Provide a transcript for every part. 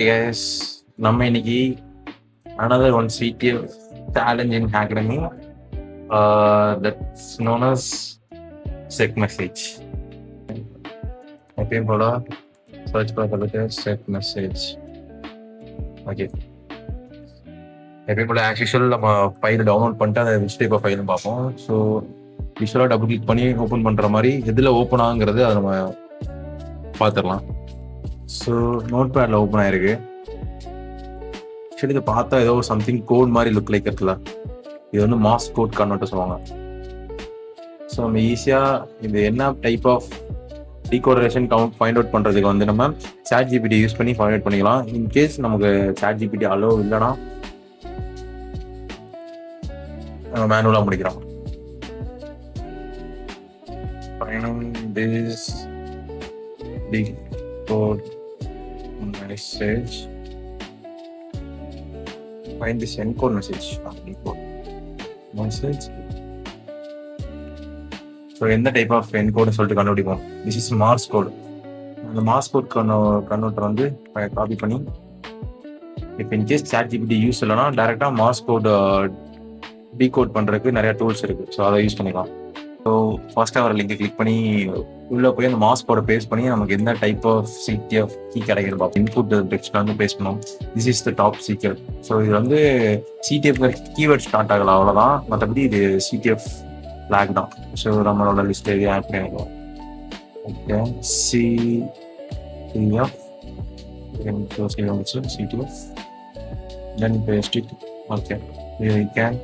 Yes, நம்ம இன்னைக்கு another one CTF challenge in Academy that's known as SECMSG. எப்பயும் போல சர்ச் பண்ணுறதுக்கு SECMSG. ஓகே, எப்பயும் போல ஆஸ் யூஷுவல் நம்ம ஃபைல் டவுன்லோட் பண்ணிட்டு அதை விச் டைப் ஆஃப் ஃபைல்னு பார்ப்போம். ஸோ விஷுவலாக டபுள் கிளிக் பண்ணி ஓப்பன் பண்ணுற மாதிரி எதில் ஓப்பன் ஆகுங்கிறது அதை நம்ம பார்த்துடலாம். ஸோ நோட் பேடில் ஓப்பன் ஆயிருக்கு. ஆக்சுவலி இதை பார்த்தா ஏதோ சம்திங் கோட் மாதிரி லுக் லைக் இருக்குல்ல, இது வந்து மாஸ் கோட் கன்வெர்ட் சொல்லுவாங்க. ஸோ நம்ம ஈஸியாக இது என்ன டைப் ஆஃப் டீகோடரேஷன் ஃபைண்ட் அவுட் பண்ணுறதுக்கு வந்து நம்ம ChatGPT யூஸ் பண்ணி ஃபைண்ட் அவுட் பண்ணிக்கலாம். இன்கேஸ் நமக்கு ChatGPT அலோ இல்லைன்னா நம்ம மேனுவலாக முடிக்கிறோம். This decode message. Find this encode message. Decode message. So எந்த டைப் ஆஃப் என்கோடு சொல்லிட்டு கண்டுபிடிப்போம். This is Morse code. அந்த மார்ஸ் கோட் கன்வெர்ட்டர் வந்து காப்பி பண்ணி இப்போ இன்கேஸ் ChatGPT யூஸ் இல்லைன்னா டைரெக்டாக மார்ஸ் கோட் டீகோட் பண்ணுறதுக்கு நிறைய டூல்ஸ் இருக்குது. ஸோ அதை யூஸ் பண்ணிக்கலாம். ஸோ ஃபர்ஸ்ட்டாக வர லிங்கை கிளிக் பண்ணி உள்ளே போய் அந்த மாஸ் கோடை பேஸ்ட் பண்ணி நமக்கு எந்த டைப் ஆஃப் CTF கீ கிடைக்கிறது பார்ப்போம். இன்புட் டெக்ஸ்ட்ல வந்து பேஸ்ட் பண்ணுவோம். This is the top secret. So இது வந்து CTF கீவேர்ட் ஸ்டார்ட் ஆகலாம், அவ்வளோதான். மற்றபடி இது CTF ஃபிளாக் தான். ஸோ நம்மளோட லிஸ்ட் எது ஆட் பண்ணிக்கலாம். Okay, CTF then paste it. Okay, you can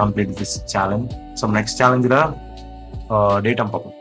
complete this challenge. So next challenge data பார்ப்போம்.